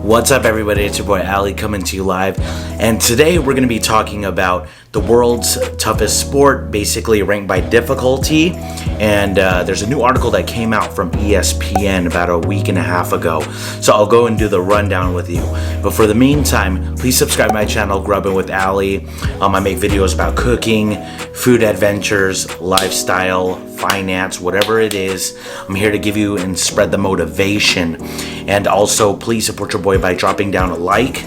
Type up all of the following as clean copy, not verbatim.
What's up, everybody? It's your boy Ali coming to you live, and today we're going to be talking about the world's toughest sport, basically ranked by difficulty. And there's a new article that came out from ESPN about a week and a half ago, so I'll go and do the rundown with you. But for the meantime, please subscribe to my channel, Grubbin with Ali. I make videos about cooking, food adventures, lifestyle, finance, whatever it is. I'm here to give you and spread the motivation. And also, please support your boy by dropping down a like,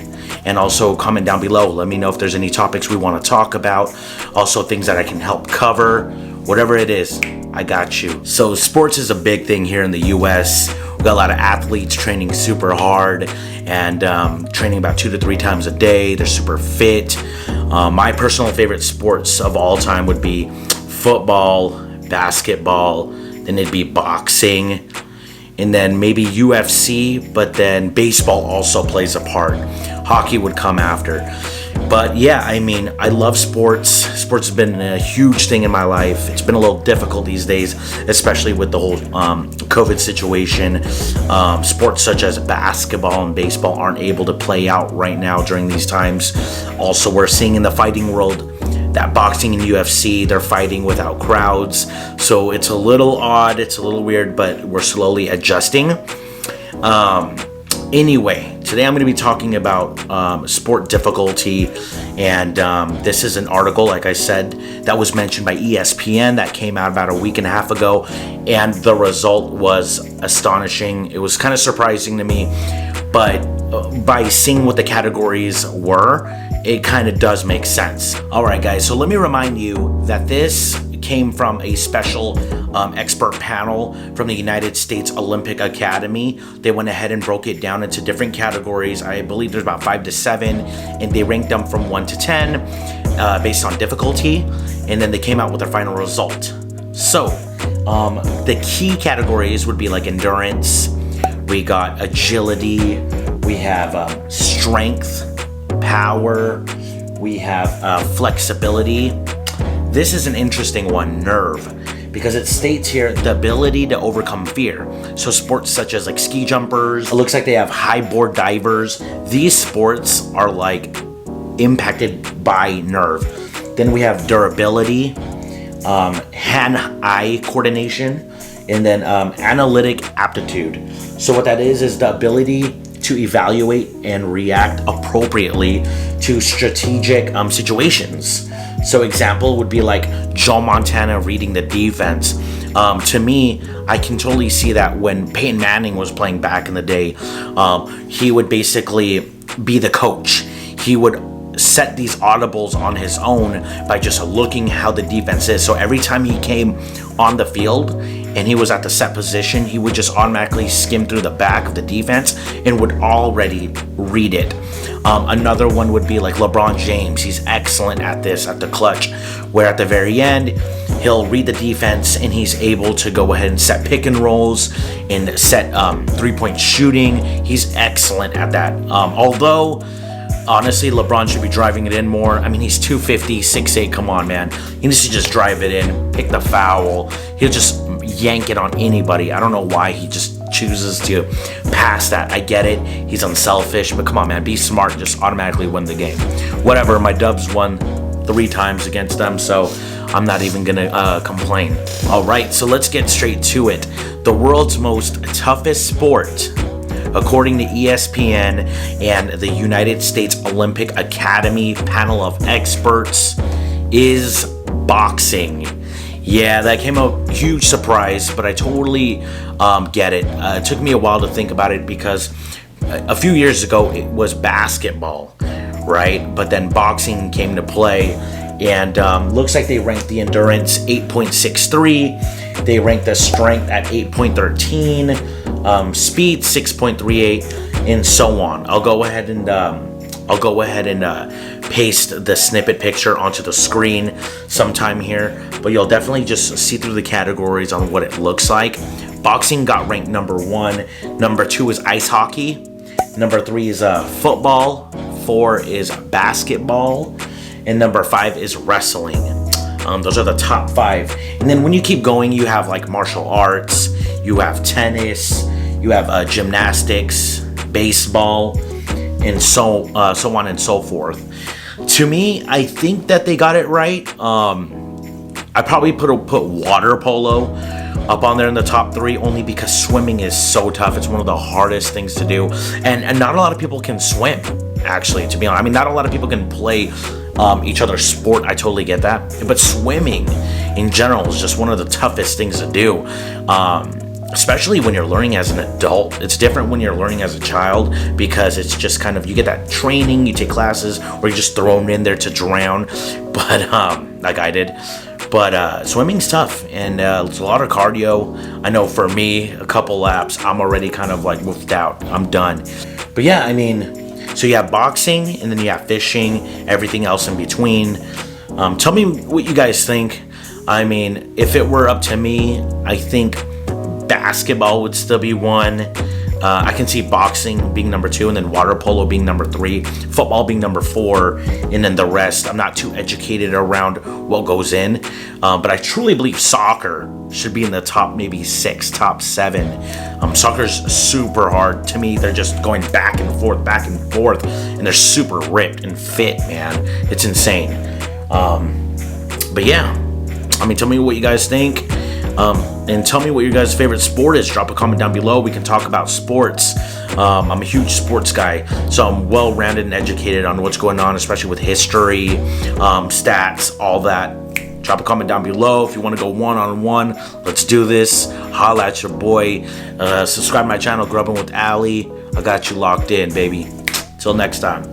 and also comment down below. Let me know if there's any topics we want to talk about, also things that I can help cover. Whatever it is, I got you. So sports is a big thing here in the US. We got a lot of athletes training super hard and training about 2 to 3 times a day. They're super fit. My personal favorite sports of all time would be football, basketball, then it'd be boxing, and then maybe UFC, but then baseball also plays a part. Hockey would come after. But yeah, I mean, I love sports. Sports has been a huge thing in my life. It's been a little difficult these days, especially with the whole COVID situation. Sports such as basketball and baseball aren't able to play out right now during these times. Also, we're seeing in the fighting world that boxing and UFC, they're fighting without crowds. So it's a little odd, it's a little weird, but we're slowly adjusting. Anyway, today I'm going to be talking about sport difficulty, and this is an article, like I said, that was mentioned by ESPN that came out about a week and a half ago, and the result was astonishing. It was kind of surprising to me, but by seeing what the categories were, it kind of does make sense. Alright guys, so let me remind you that this came from a special expert panel from the United States Olympic Academy. They went ahead and broke it down into different categories. I believe there's about 5 to 7, and they ranked them from 1 to 10 based on difficulty, and then they came out with their final result. So the key categories would be like endurance, we got agility, we have strength, power, we have flexibility. This is an interesting one, nerve, because it states here the ability to overcome fear. So sports such as like ski jumpers, it looks like they have high board divers. These sports are like impacted by nerve. Then we have durability, hand-eye coordination, and then analytic aptitude. So what that is the ability to evaluate and react appropriately to strategic situations. So example would be like Joe Montana reading the defense. To me, I can totally see that when Peyton Manning was playing back in the day, he would basically be the coach. He would set these audibles on his own by just looking how the defense is. So every time he came on the field and he was at the set position, he would just automatically skim through the back of the defense and would already read it. Another one would be like LeBron James. He's excellent at this, at the clutch, where at the very end, he'll read the defense and he's able to go ahead and set pick and rolls and set 3-point shooting. He's excellent at that. Although, honestly, LeBron should be driving it in more. I mean, he's 250, 6'8", come on, man. He needs to just drive it in, pick the foul. He'll just yank it on anybody. I don't know why he just chooses to pass that. I get it, he's unselfish, but come on, man, be smart, just automatically win the game. Whatever, my Dubs won 3 times against them, so I'm not even gonna complain. Alright, so let's get straight to it. The world's most toughest sport, according to ESPN and the United States Olympic Academy panel of experts, is boxing. Yeah, that came a huge surprise, but I totally get it. It took me a while to think about it because a few years ago it was basketball, right? But then boxing came to play, and looks like they ranked the endurance 8.63. They ranked the strength at 8.13, speed 6.38, and so on. I'll go ahead and paste the snippet picture onto the screen sometime here, but you'll definitely just see through the categories on what it looks like. Boxing got ranked number 1. Number 2 is ice hockey. Number 3 is football. 4 is basketball. And number 5 is wrestling. Those are the top 5. And then when you keep going, you have like martial arts, you have tennis, you have gymnastics, baseball, and so on and so forth. To me, I think that they got it right. I probably put water polo up on there in the top 3, only because swimming is so tough. It's one of the hardest things to do, and not a lot of people can swim, actually, to be honest. I mean, not a lot of people can play each other's sport. I totally get that, but swimming in general is just one of the toughest things to do, especially when you're learning as an adult. It's different when you're learning as a child, because it's just kind of, you get that training, you take classes, or you're just thrown in there to drown, but like I did. But swimming's tough, and it's a lot of cardio. I know for me, a couple laps, I'm already kind of like woofed out. I'm done. But yeah, I mean, so you have boxing, and then you have fishing, everything else in between. Tell me what you guys think. I mean, if it were up to me, I think basketball would still be 1. I can see boxing being number 2, and then water polo being number 3, football being number 4, and then the rest. I'm not too educated around what goes in, but I truly believe soccer should be in the top maybe 6, top 7. Soccer's super hard. To me, they're just going back and forth, and they're super ripped and fit, man. It's insane. But yeah, I mean, tell me what you guys think. And tell me what your guys' favorite sport is. Drop a comment down below. We can talk about sports. I'm a huge sports guy, so I'm well-rounded and educated on what's going on, especially with history, stats, all that. Drop a comment down below if you want to go one-on-one. Let's do this. Holla at your boy. Subscribe to my channel, Grubbin' with Ali. I got you locked in, baby. Till next time.